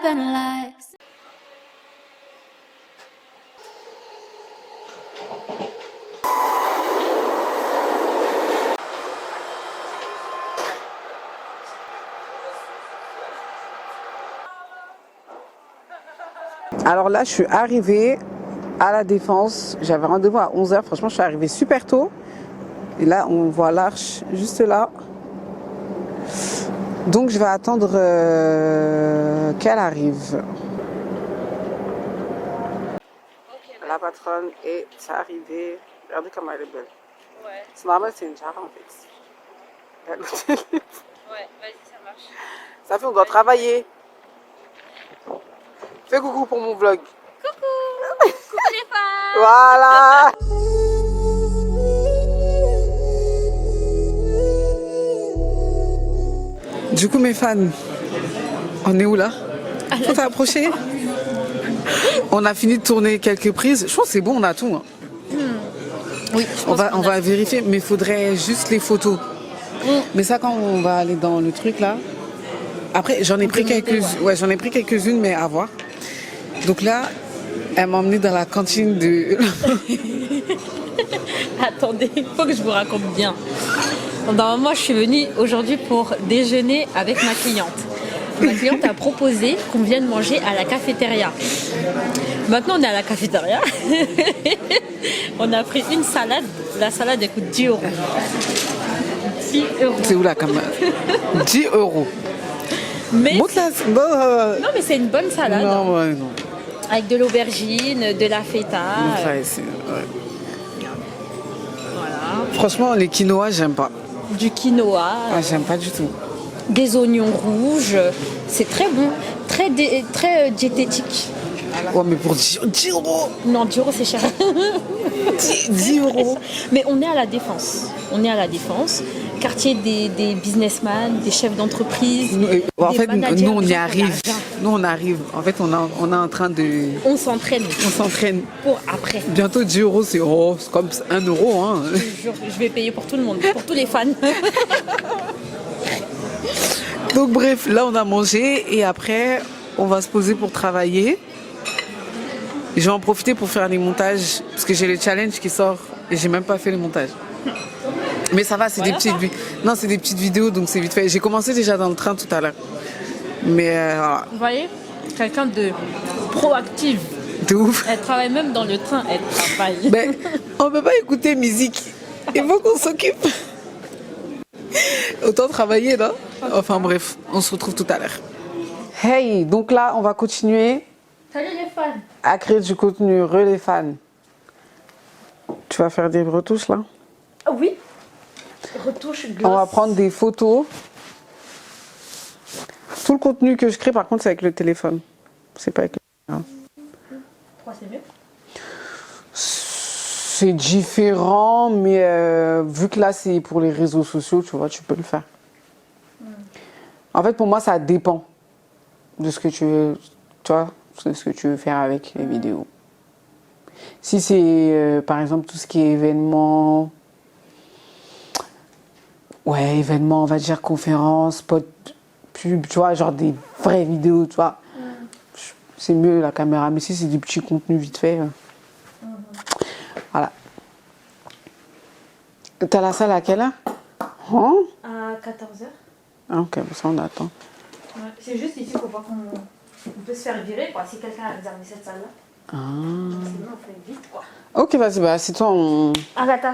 been like. Alors là, je suis arrivée à la Défense. J'avais rendez-vous à 11 h. Franchement, je suis arrivée super tôt. Et là, on voit l'arche juste là. Donc, je vais attendre qu'elle arrive. La patronne est arrivée. Regardez comme elle est belle. Ouais. C'est normal, c'est une jarre en fait. Ouais, vas-y, ça marche. Ça fait, on doit travailler. Fais coucou pour mon vlog. Coucou les fans. Voilà. Du coup, mes fans, on est où là? Faut t'approcher. On a fini de tourner quelques prises. Je pense que c'est bon, on a tout. Hein. Oui, On va vérifier, mais il faudrait juste les photos. Mais ça, quand on va aller dans le truc là. Après, j'en ai pris quelques-unes, mais à voir. Donc là, elle m'a emmenée dans la cantine de. Attendez, il faut que je vous raconte bien. Moi, je suis venue aujourd'hui pour déjeuner avec ma cliente. Ma cliente a proposé qu'on vienne manger à la cafétéria. Maintenant, on est à la cafétéria. On a pris une salade. La salade, elle coûte 10 €. 10 €. C'est où la caméra? 10 €. Mais Montre la. non, mais c'est une bonne salade. Non, ouais, non. Avec de l'aubergine, de la feta. Ouais, ouais. Voilà. Franchement, les quinoa, j'aime pas. Du quinoa. Ah, j'aime pas du tout. Des oignons rouges. C'est très bon. Très diététique. Ouais, mais pour 10 €. Non, 10 € c'est cher. 10 €. Mais on est à la Défense. On est à la Défense. Quartier des businessmen, des chefs d'entreprise. En fait, managers, nous, on des y gens qui ont arrive. l'argent. Nous, on arrive. En fait, on est en train de. On s'entraîne On s'entraîne. pour après. Bientôt 10 €, c'est comme 1 €. Hein. Je te jure, je vais payer pour tout le monde, pour tous les fans. Donc, bref, là, on a mangé et après, on va se poser pour travailler. Et je vais en profiter pour faire les montages parce que j'ai le challenge qui sort et j'ai même pas fait le montage. Mais ça va, c'est des petites non, c'est des petites vidéos donc c'est vite fait. J'ai commencé déjà dans le train tout à l'heure. Mais voilà. Vous voyez, quelqu'un de proactive. De ouf. Elle travaille même dans le train, elle travaille. Ben, on peut pas écouter musique. Il faut qu'on s'occupe. Autant travailler, non? Enfin bref, on se retrouve tout à l'heure. Hey, donc là, on va continuer Salut les fans. à créer du contenu. Les fans. Tu vas faire des retouches là? Oui. Retouche gloss. On va prendre des photos. Tout le contenu que je crée, par contre, c'est avec le téléphone. C'est pas avec le... Pourquoi c'est mieux? C'est différent, mais vu que là, c'est pour les réseaux sociaux, tu vois, tu peux le faire. En fait, pour moi, ça dépend de ce que tu veux, tu vois, de ce que tu veux faire avec les vidéos. Si c'est, par exemple, tout ce qui est événements... Ouais, événements, on va dire conférences, spot, pub, tu vois, genre des vraies vidéos, tu vois. C'est mieux la caméra, mais si c'est des petits contenus vite fait, voilà. T'as la salle à quelle heure? Hein? À 14 h. Ah, ok, ça on attend. Ouais, c'est juste ici qu'on voit qu'on peut se faire virer, quoi, si quelqu'un a réservé cette salle-là. Ah. Sinon, on fait vite, quoi. Ok, vas-y, bah, c'est toi, on... Agatha.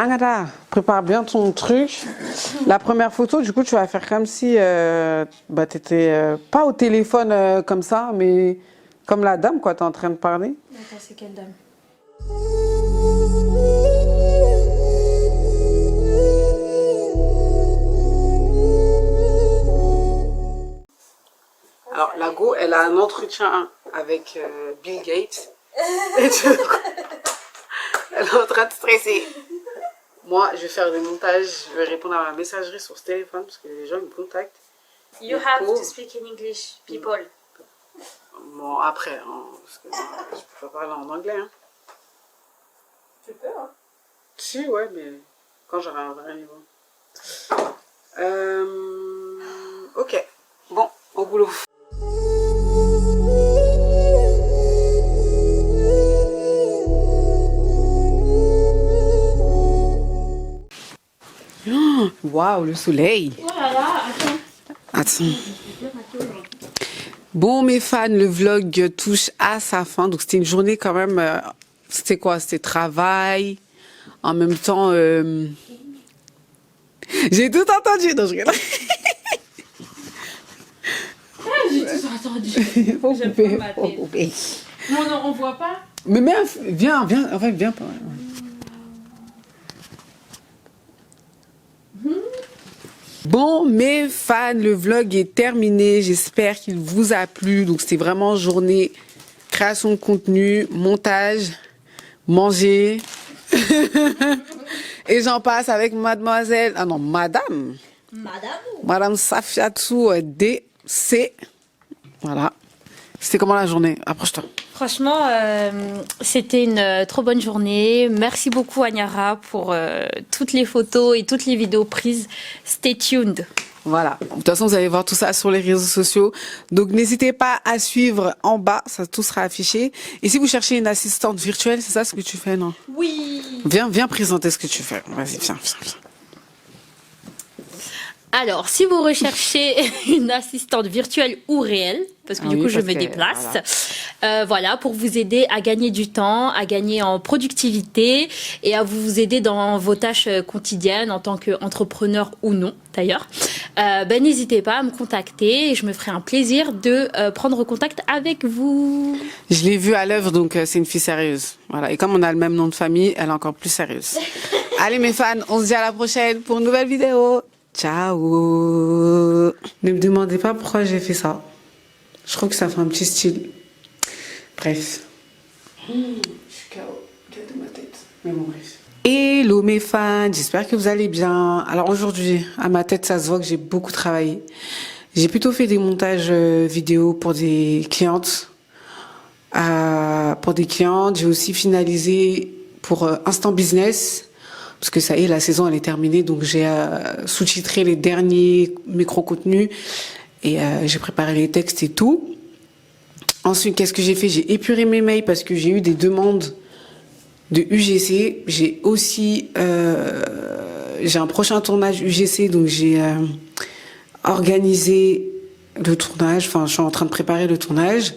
Agatha, prépare bien ton truc. La première photo, du coup, tu vas faire comme si bah, t'étais pas au téléphone comme ça, mais comme la dame, quoi, t'es en train de parler. D'accord, c'est quelle dame? Alors, la Go, elle a un entretien avec Bill Gates. Et du coup, elle est en train de stresser. Moi, je vais faire des montages, je vais répondre à ma messagerie sur ce téléphone parce que les gens me contactent. You have to speak in English, people. Bon, après, hein, parce que je peux pas parler en anglais. Hein. Tu peux, hein? Si, ouais, mais quand j'aurai un vrai niveau. Ok, bon, au boulot. waouh, le soleil. Oh là là, attends. Attends. Bon, mes fans, le vlog touche à sa fin. Donc, c'était une journée quand même... c'était quoi? C'était travail. En même temps... J'ai tout entendu. Non, je rigole. J'ai tout entendu. Faut J'aime couper, pas ma faut tête. couper. Non, on voit pas. Mais viens. En fait, viens pas. Bon, mes fans, le vlog est terminé. J'espère qu'il vous a plu. Donc, c'était vraiment journée création de contenu, montage, manger. Et j'en passe avec mademoiselle... Ah non, madame. Madame Safiatou DC. Voilà. C'était comment la journée? Approche-toi. Franchement, c'était une trop bonne journée. Merci beaucoup Agnara pour toutes les photos et toutes les vidéos prises. Stay tuned. Voilà. De toute façon, vous allez voir tout ça sur les réseaux sociaux. Donc, n'hésitez pas à suivre en bas. Ça, tout sera affiché. Et si vous cherchez une assistante virtuelle, c'est ça ce que tu fais, non? Oui. Viens présenter ce que tu fais. Vas-y, viens. Alors, si vous recherchez une assistante virtuelle ou réelle, parce que Ah du oui, coup je parce me que, déplace, voilà, pour vous aider à gagner du temps, à gagner en productivité et à vous aider dans vos tâches quotidiennes en tant qu'entrepreneur ou non, d'ailleurs, n'hésitez pas à me contacter et je me ferai un plaisir de prendre contact avec vous. Je l'ai vue à l'œuvre, donc c'est une fille sérieuse. Voilà. Et comme on a le même nom de famille, elle est encore plus sérieuse. Allez, mes fans, on se dit à la prochaine pour une nouvelle vidéo. Ciao. Ne me demandez pas pourquoi j'ai fait ça. Je crois que ça fait un petit style. Bref. Je suis KO. De ma tête. Mais bon, bref. Hello mes fans, j'espère que vous allez bien. Alors aujourd'hui, à ma tête, ça se voit que j'ai beaucoup travaillé. J'ai plutôt fait des montages vidéo pour des clientes. J'ai aussi finalisé pour Instant Business. Parce que ça y est, la saison elle est terminée, donc j'ai sous-titré les derniers micro-contenus et j'ai préparé les textes et tout. Ensuite, qu'est-ce que j'ai fait? J'ai épuré mes mails parce que j'ai eu des demandes de UGC. J'ai aussi j'ai un prochain tournage UGC, donc j'ai organisé le tournage. Enfin, je suis en train de préparer le tournage.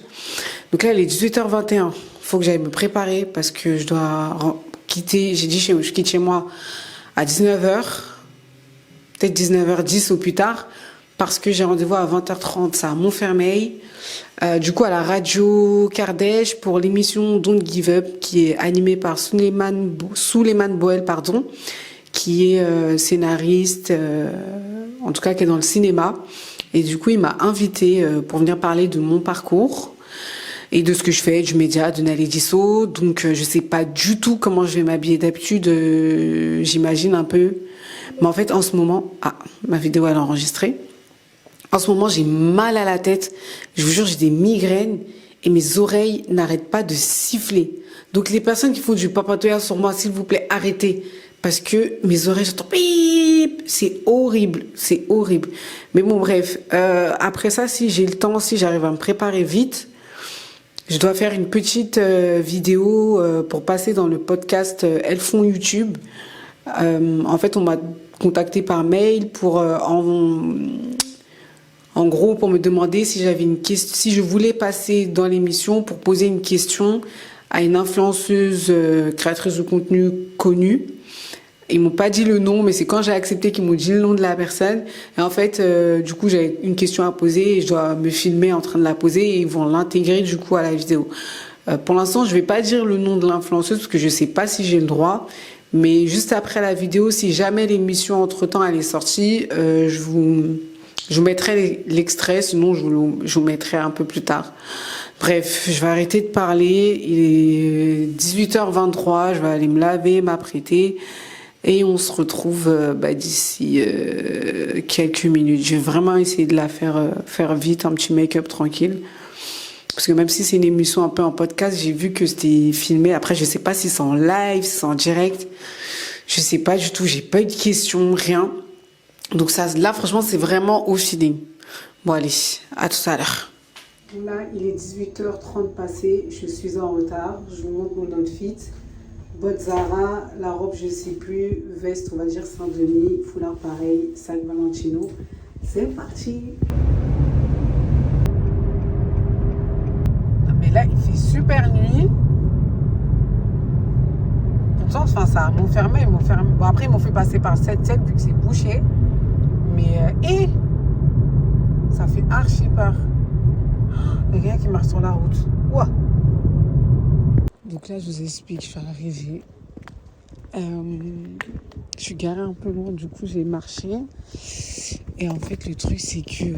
Donc là, il est 18h21. Faut que j'aille me préparer parce que je dois quitter. J'ai dit je quitte chez moi à 19h, peut-être 19h10 au plus tard, parce que j'ai rendez-vous à 20h30, ça à Montfermeil. Du coup, à la radio Kardèche pour l'émission Don't Give Up, qui est animée par Souleymane Boel, qui est scénariste, en tout cas qui est dans le cinéma. Et du coup, il m'a invité pour venir parler de mon parcours et de ce que je fais, du média, de Naledi So. Donc, je sais pas du tout comment je vais m'habiller d'habitude, j'imagine un peu. Mais en fait, en ce moment... Ah, ma vidéo, elle est enregistrée. En ce moment, j'ai mal à la tête. Je vous jure, j'ai des migraines et mes oreilles n'arrêtent pas de siffler. Donc, les personnes qui font du papatouillage sur moi, s'il vous plaît, arrêtez. Parce que mes oreilles j'entends pip. C'est horrible. C'est horrible. Mais bon, bref. Après ça, si j'ai le temps, si j'arrive à me préparer vite, je dois faire une petite vidéo pour passer dans le podcast Elles font YouTube. En fait, on m'a contacté par mail pour en gros pour me demander si j'avais une question, si je voulais passer dans l'émission pour poser une question à une influenceuse créatrice de contenu connue. Ils m'ont pas dit le nom, mais c'est quand j'ai accepté qu'ils m'ont dit le nom de la personne. Et en fait, du coup, j'avais une question à poser et je dois me filmer en train de la poser et ils vont l'intégrer du coup à la vidéo. Pour l'instant, je vais pas dire le nom de l'influenceuse parce que je sais pas si j'ai le droit. Mais juste après la vidéo, si jamais l'émission entre-temps elle est sortie, je vous mettrai l'extrait, sinon je vous mettrai un peu plus tard. Bref, je vais arrêter de parler. Il est 18h23, je vais aller me laver, m'apprêter. Et on se retrouve d'ici quelques minutes. Je vais vraiment essayer de la faire vite, un petit make-up tranquille. Parce que même si c'est une émission un peu en podcast, j'ai vu que c'était filmé. Après, je sais pas si c'est en live, si c'est en direct. Je sais pas du tout. J'ai pas eu de questions, rien. Donc ça, là, franchement, c'est vraiment au feeling. Bon, allez, à tout à l'heure. Là, il est 18h30 passé. Je suis en retard. Je vous montre mon outfit. Bottes Zara, la robe je sais plus, veste on va dire Saint-Denis, foulard pareil, sac Valentino. C'est parti. Non mais là il fait super nuit. Pourtant enfin ça m'ont fermé, Bon après ils m'ont fait passer par 7-7 vu que c'est bouché. Mais et ça fait archi peur. Il y a quelqu'un qui marche sur la route. Ouah. Donc là, je vous explique, je suis arrivée. Je suis garée un peu loin, du coup, j'ai marché. Et en fait, le truc, c'est que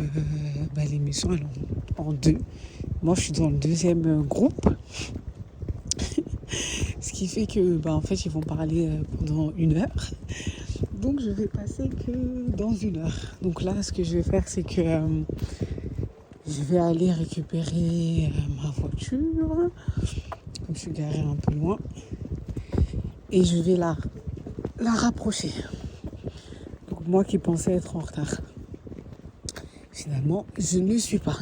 l'émission, elle est en deux. Moi, je suis dans le deuxième groupe. Ce qui fait que, en fait, ils vont parler pendant 1 heure. Donc, je vais passer que dans 1 heure. Donc là, ce que je vais faire, c'est que je vais aller récupérer ma voiture. Comme je suis garée un peu loin. Et je vais la rapprocher. Donc moi qui pensais être en retard. Finalement, je ne le suis pas.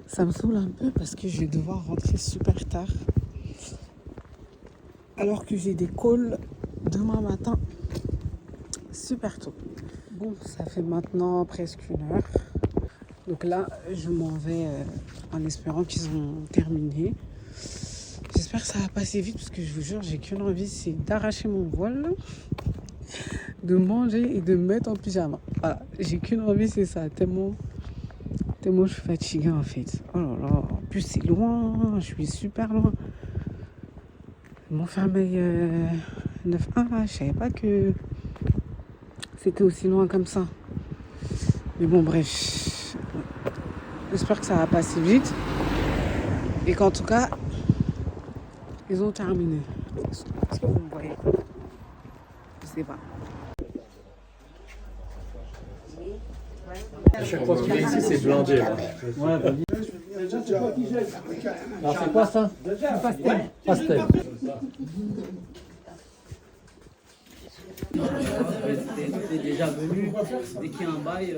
Ça me saoule un peu parce que je vais devoir rentrer super tard. Alors que j'ai des calls demain matin super tôt. Bon, ça fait maintenant presque 1 heure. Donc là, je m'en vais en espérant qu'ils ont terminé. J'espère que ça va passer vite parce que je vous jure, j'ai qu'une envie, c'est d'arracher mon voile, de manger et de me mettre en pyjama. Voilà, j'ai qu'une envie, c'est ça. Tellement je suis fatiguée en fait. Oh là là, en plus c'est loin, je suis super loin. Montfermeil 9-1, là, je savais pas que c'était aussi loin comme ça. Mais bon, bref. J'espère que ça va passer vite. Et qu'en tout cas, ils ont terminé. Est-ce que vous me voyez? Je sais pas. À chaque fois qu'il est ici, c'est blindé. Là. Ouais, vas-y. Alors, c'est quoi ça? Pastel. Pastel. T'es déjà venu, dès qu'il y a un bail.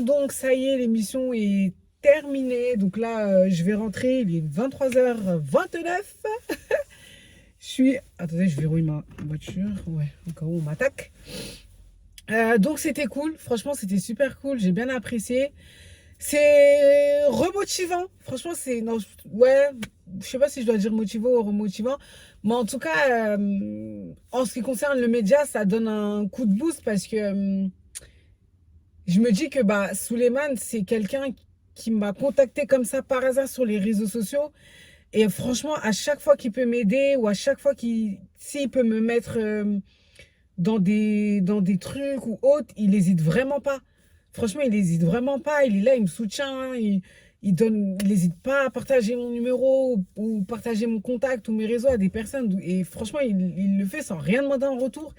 Donc, ça y est, l'émission est terminée. Donc là, je vais rentrer. Il est 23h29. Attendez, je verrouille ma voiture. Ouais, au cas où on m'attaque. Donc c'était cool. Franchement, c'était super cool. J'ai bien apprécié. C'est remotivant. Franchement, ouais, je sais pas si je dois dire motivant ou remotivant. Mais en tout cas, en ce qui concerne le média, ça donne un coup de boost parce que je me dis que Souleymane, c'est quelqu'un qui m'a contacté comme ça par hasard sur les réseaux sociaux. Et franchement, à chaque fois qu'il peut m'aider ou à chaque fois s'il peut me mettre dans des trucs ou autres, il n'hésite vraiment pas. Franchement, il n'hésite vraiment pas. Il est là, il me soutient. Il n'hésite pas à partager mon numéro ou partager mon contact ou mes réseaux à des personnes. Et franchement, il le fait sans rien demander en retour.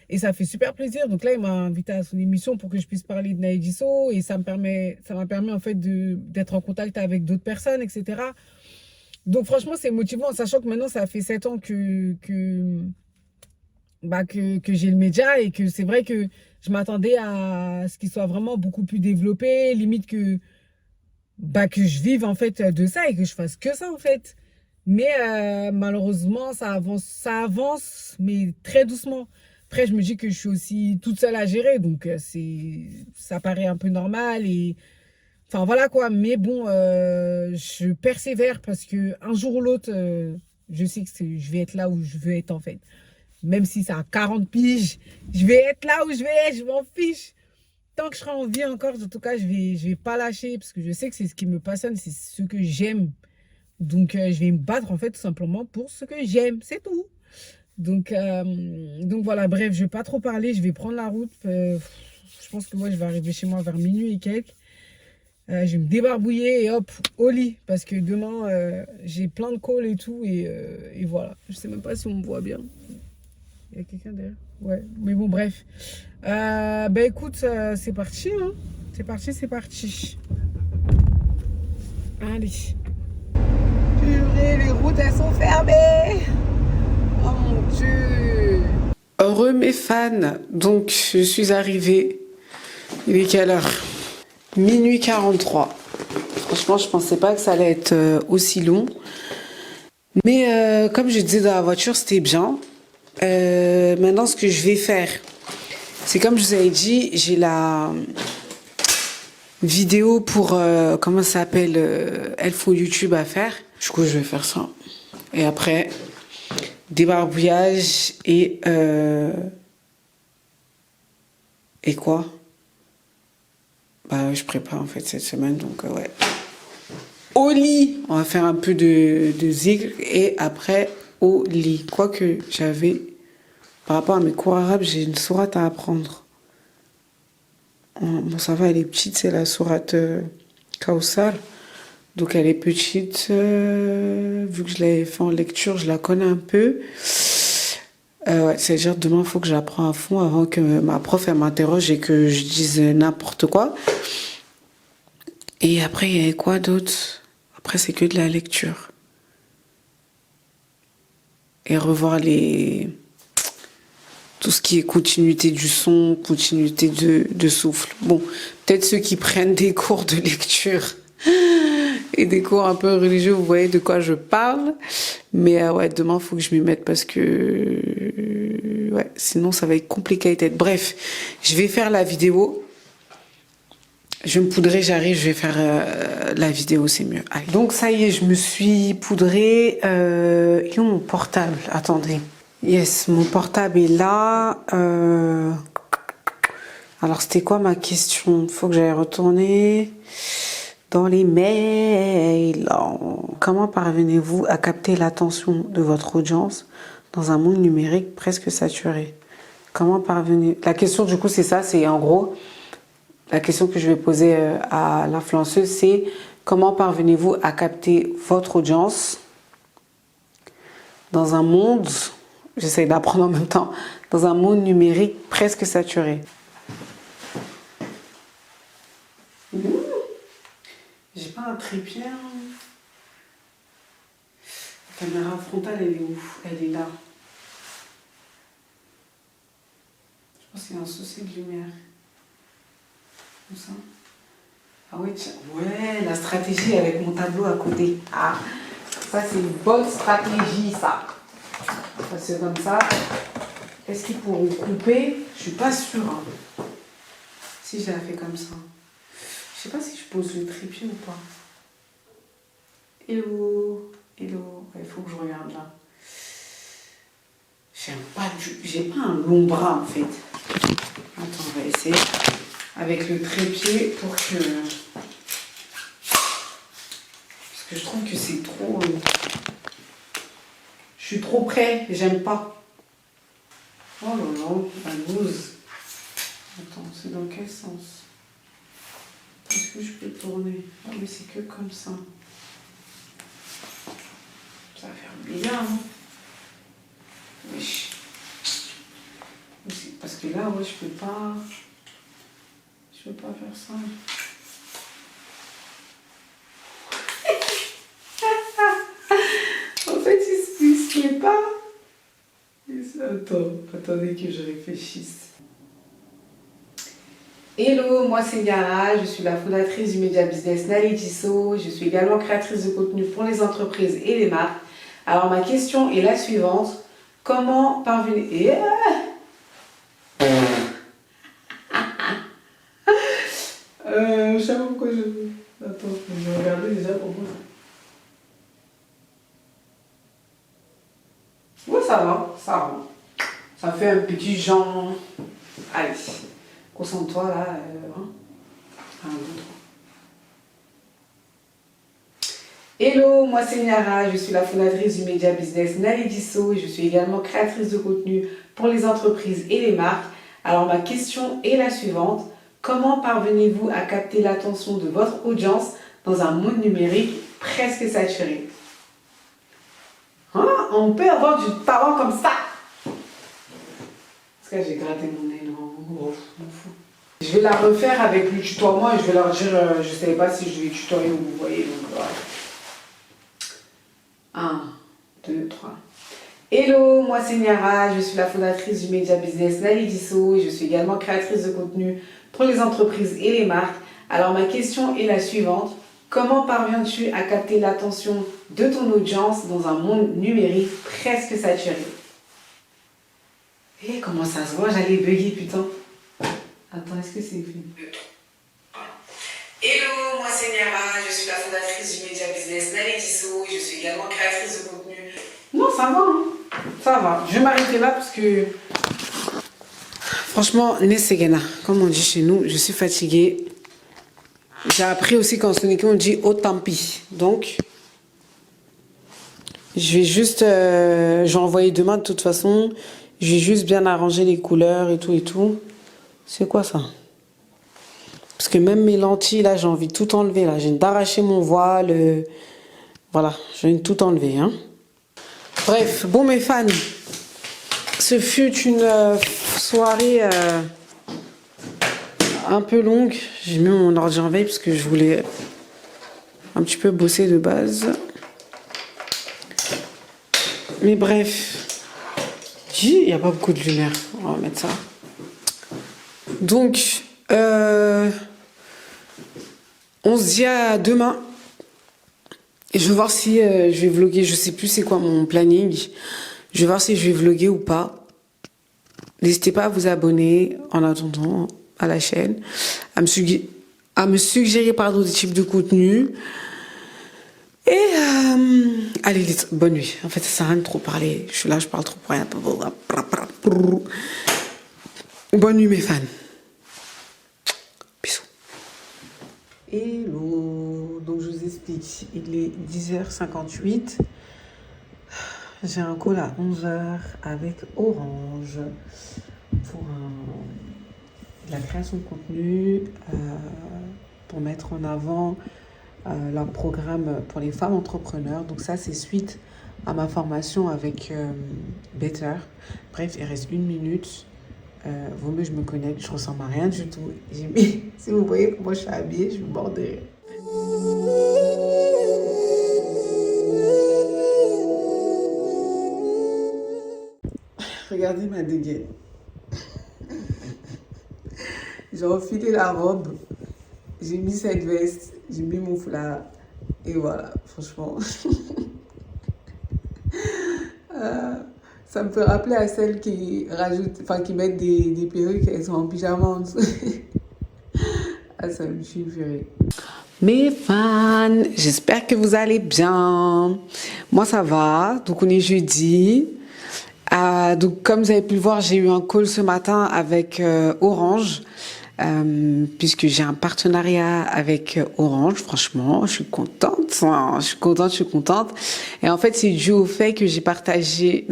Et ça fait super plaisir. Donc là, il m'a invité à son émission pour que je puisse parler de Naïdiso. Et ça m'a permis en fait d'être en contact avec d'autres personnes, etc. Donc franchement, c'est motivant, sachant que maintenant, ça fait 7 ans que j'ai le média et que c'est vrai que je m'attendais à ce qu'il soit vraiment beaucoup plus développé, limite que je vive en fait de ça et que je fasse que ça en fait. Mais malheureusement, ça avance, mais très doucement. Après, je me dis que je suis aussi toute seule à gérer, donc ça paraît un peu normal et enfin voilà quoi. Mais bon, je persévère parce que un jour ou l'autre, je sais que je vais être là où je veux être en fait. Même si ça a 40 piges, je vais être là où je vais être, je m'en fiche. Tant que je serai en vie encore, en tout cas, je vais pas lâcher parce que je sais que c'est ce qui me passionne, c'est ce que j'aime. Donc, je vais me battre en fait tout simplement pour ce que j'aime, c'est tout. Donc voilà, bref, je vais pas trop parler, je vais prendre la route. Je pense que moi, je vais arriver chez moi vers minuit et quelques. Je vais me débarbouiller et hop, au lit. Parce que demain, j'ai plein de calls et tout. Et voilà, je sais même pas si on me voit bien. Il y a quelqu'un derrière? Ouais, mais bon, bref. Écoute, c'est parti, hein. C'est parti. Allez. Purée, les routes, elles sont fermées. Oh mon Dieu. Heureux mes fans. Donc, je suis arrivée. Il est quelle heure? Minuit 43. Franchement, je pensais pas que ça allait être aussi long. Mais comme je disais dans la voiture, c'était bien. Maintenant, ce que je vais faire, c'est comme je vous avais dit, j'ai la vidéo pour, comment ça s'appelle, Elles font YouTube à faire. Du coup, je vais faire ça. Et après, débarbouillage et quoi? Bah, je prépare en fait cette semaine, donc ouais. Au lit, on va faire un peu de zikr et après au lit. Quoique j'avais, par rapport à mes cours arabes, j'ai une sourate à apprendre. Bon, ça va, elle est petite, c'est la sourate Kawsar. Donc elle est petite, vu que je l'avais fait en lecture, je la connais un peu. Ouais, c'est-à-dire demain, il faut que j'apprends à fond avant que ma prof elle m'interroge et que je dise n'importe quoi. Et après, il y a quoi d'autre? Après, c'est que de la lecture. Et revoir tout ce qui est continuité du son, continuité de souffle. Bon, peut-être ceux qui prennent des cours de lecture et des cours un peu religieux, vous voyez de quoi je parle. Mais ouais, demain, il faut que je m'y mette parce que ouais, sinon ça va être compliqué à tête. Bref, je vais faire la vidéo. Je vais me poudrer, j'arrive, je vais faire la vidéo, c'est mieux. Allez. Donc ça y est, je me suis poudrée. Il est où mon portable? Attendez. Yes, mon portable est là. Alors c'était quoi ma question? Faut que j'aille retourner dans les mails. Comment parvenez-vous à capter l'attention de votre audience dans un monde numérique presque saturé? Comment parvenez... La question du coup c'est ça, c'est en gros... La question que je vais poser à l'influenceuse, c'est comment parvenez-vous à capter votre audience dans un monde, j'essaie d'apprendre en même temps, dans un monde numérique presque saturé. J'ai pas un trépied. La caméra frontale, elle est où? Elle est là. Je pense qu'il y a un souci de lumière. Comme ça. Ah ouais, tiens. Ouais, la stratégie avec mon tableau à côté. Ah, ça c'est une bonne stratégie, ça. Parce que comme ça, est-ce qu'ils pourront couper? Je suis pas sûre. Hein. Si je la fais comme ça. Je sais pas si je pose le trépied ou pas. Hello, hello. Il faut que je regarde là. J'ai pas un long bras en fait. Attends, on va essayer. Avec le trépied pour que... Parce que je trouve que c'est trop... Je suis trop près, j'aime pas. Oh là là, la loose. Attends, c'est dans quel sens? Est-ce que je peux tourner? Ah mais c'est que comme ça. Ça va faire bien, hein? Oui. Parce que là, ouais, je peux pas... Je peux pas faire ça. En fait, il se fait pas. Attendez que je réfléchisse. Hello, moi c'est Yara, je suis la fondatrice du média business Nalidiso. Je suis également créatrice de contenu pour les entreprises et les marques. Alors ma question est la suivante. Comment parvenir... je sais pas pourquoi je... Attends, je vais regarder déjà pour moi. Ouais, ça va, ça va. Ça fait un petit genre... Allez, concentre-toi là. Hein. 1, 2, 3. Hello, moi c'est Niara, je suis la fondatrice du média business Nalidiso et je suis également créatrice de contenu pour les entreprises et les marques. Alors ma question est la suivante. Comment parvenez-vous à capter l'attention de votre audience dans un monde numérique presque saturé? Hein? On peut avoir du talent comme ça. Parce que j'ai gratté mon nez, non, oh, je m'en fous. Je vais la refaire avec le tutoiement et je vais leur dire, je ne savais pas si je vais tutoyer ou vous voyez. Donc voilà. 1, 2, 3. Hello, moi c'est Niara, je suis la fondatrice du média business Nalidiso et je suis également créatrice de contenu pour les entreprises et les marques. Alors ma question est la suivante. Comment parviens-tu à capter l'attention de ton audience dans un monde numérique presque saturé? Eh, comment ça se voit? J'allais bugger, putain. Attends, est-ce que c'est vu? Hello, moi c'est Niara, je suis la fondatrice du média business Nalé Tissot et je suis également créatrice de contenu. Non, ça va, hein. Ça va. Je vais m'arrêter là parce que... Franchement, Nesegena, comme on dit chez nous, je suis fatiguée. J'ai appris aussi qu'en Sonique, on dit oh tant pis. Donc, je vais juste... je vais envoyer demain de toute façon. Je vais juste bien arranger les couleurs et tout et tout. C'est quoi ça? Parce que même mes lentilles, là, j'ai envie de tout enlever. Là, j'ai envie d'arracher mon voile. Voilà, j'ai envie de tout enlever. Hein. Bref, bon mes fans, ce fut une soirée un peu longue. J'ai mis mon ordi en veille parce que je voulais un petit peu bosser de base. Mais bref, il n'y a pas beaucoup de lumière. On va mettre ça. Donc, on se dit à demain. Et je vais voir si je vais vlogger. Je sais plus c'est quoi mon planning. Je vais voir si je vais vlogger ou pas. N'hésitez pas à vous abonner en attendant à la chaîne. À me suggérer des types de contenus. Et allez, bonne nuit. En fait, ça sert à rien de trop parler. Je suis là, je parle trop pour rien. Bonne nuit mes fans. Bisous. Hello. Donc je vous explique. Il est 10h58. J'ai un call à 11h avec Orange pour la création de contenu, pour mettre en avant leur programme pour les femmes entrepreneurs. Donc ça, c'est suite à ma formation avec Better. Bref, il reste 1 minute. Vaut mieux que je me connecte. Je ressemble à rien du tout. J'ai mis, si vous voyez comment je suis habillée, je me borde de rire. Regardez ma dégaine. J'ai enfilé la robe. J'ai mis cette veste. J'ai mis mon foulard. Et voilà, franchement. Ça me fait rappeler à celles qui rajoutent, enfin qui mettent des perruques, elles sont en pyjama en dessous. Ah, ça me fait rire. Mes fans, j'espère que vous allez bien. Moi, ça va. Donc, on est jeudi. Donc, comme vous avez pu le voir, j'ai eu un call ce matin avec Orange. Puisque j'ai un partenariat avec Orange, franchement, je suis contente, hein, je suis contente. Et en fait, c'est dû au fait que j'ai participé,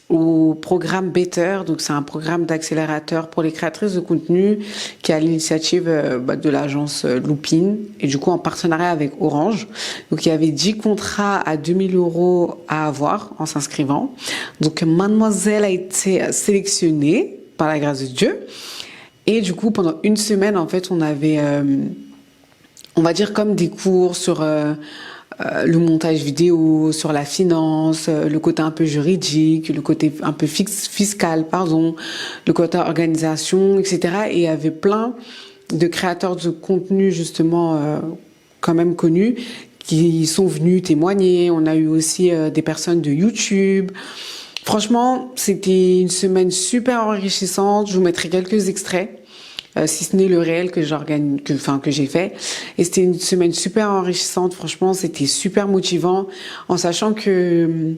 au programme Better. Donc, c'est un programme d'accélérateur pour les créatrices de contenu qui est à l'initiative de l'agence Loopin et du coup en partenariat avec Orange. Donc, il y avait 10 contrats à 2 000 € à avoir en s'inscrivant. Donc, mademoiselle a été sélectionnée par la grâce de Dieu. Et du coup, pendant 1 semaine, en fait, on avait, on va dire comme des cours sur le montage vidéo, sur la finance, le côté un peu juridique, le côté un peu fiscal, le côté organisation, etc. Et il y avait plein de créateurs de contenu, justement, quand même connus, qui sont venus témoigner. On a eu aussi des personnes de YouTube. Franchement, c'était une semaine super enrichissante. Je vous mettrai quelques extraits, si ce n'est le réel que j'ai fait. Et c'était une semaine super enrichissante. Franchement, c'était super motivant, en sachant que,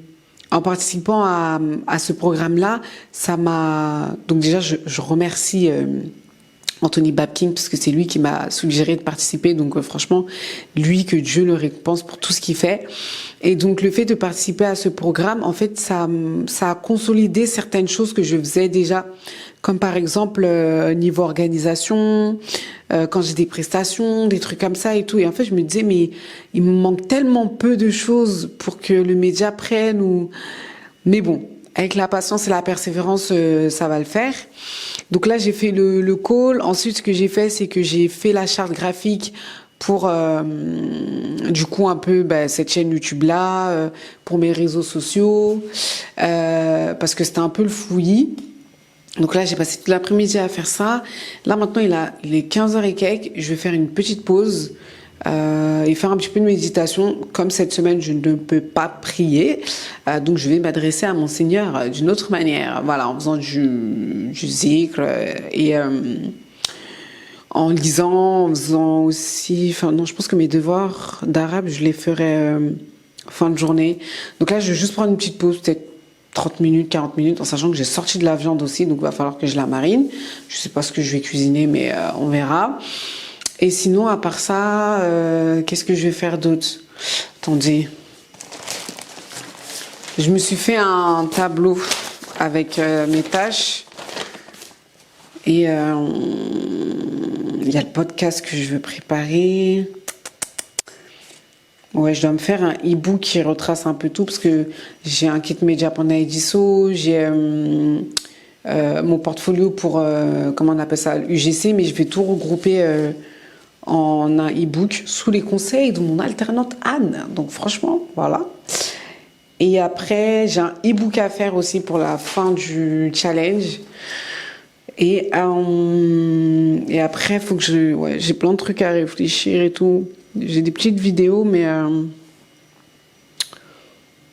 en participant à ce programme-là, ça m'a... Donc déjà, je remercie Anthony Babkin, parce que c'est lui qui m'a suggéré de participer. Donc franchement, lui, que Dieu le récompense pour tout ce qu'il fait. Et donc le fait de participer à ce programme, en fait, ça a consolidé certaines choses que je faisais déjà, comme par exemple niveau organisation, quand j'ai des prestations, des trucs comme ça et tout. Et en fait, je me disais, mais il me manque tellement peu de choses pour que le média prenne ou... Mais bon, avec la patience et la persévérance, ça va le faire. Donc là, j'ai fait le call. Ensuite, ce que j'ai fait, c'est que j'ai fait la charte graphique pour, du coup, un peu cette chaîne YouTube-là, pour mes réseaux sociaux, parce que c'était un peu le fouillis. Donc là, j'ai passé tout l'après-midi à faire ça. Là, maintenant, il est 15h et quelques. Je vais faire une petite pause et faire un petit peu de méditation. Comme cette semaine, je ne peux pas prier. Donc, je vais m'adresser à mon Seigneur d'une autre manière. Voilà, en faisant du zikr et en lisant, en faisant aussi... Enfin, non, je pense que mes devoirs d'arabe, je les ferai fin de journée. Donc là, je vais juste prendre une petite pause, peut-être 30 minutes, 40 minutes, en sachant que j'ai sorti de la viande aussi, donc il va falloir que je la marine. Je sais pas ce que je vais cuisiner, mais on verra. Et sinon, à part ça, qu'est-ce que je vais faire d'autre? Attendez. Je me suis fait un tableau avec mes tâches. Et il y a le podcast que je veux préparer. Ouais, je dois me faire un e-book qui retrace un peu tout parce que j'ai un kit média pour Naïdiso, j'ai mon portfolio pour, comment on appelle ça, l'UGC, mais je vais tout regrouper en un e-book sous les conseils de mon alternante Anne. Donc franchement, voilà. Et après, j'ai un e-book à faire aussi pour la fin du challenge. Et après, faut que j'ai plein de trucs à réfléchir et tout. J'ai des petites vidéos, mais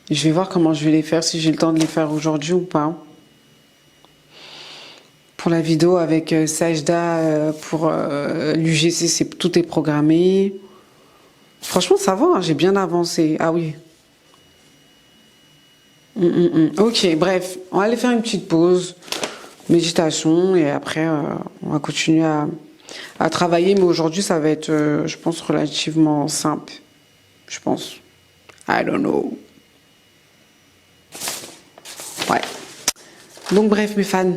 je vais voir comment je vais les faire, si j'ai le temps de les faire aujourd'hui ou pas. Pour la vidéo avec Sajda, pour l'UGC, tout est programmé. Franchement, ça va, hein, j'ai bien avancé. Ah oui. Ok, bref, on va aller faire une petite pause, méditation, et après, on va continuer à travailler. Mais aujourd'hui, ça va être, je pense, relativement simple. Je pense. I don't know. Ouais. Donc, bref, mes fans.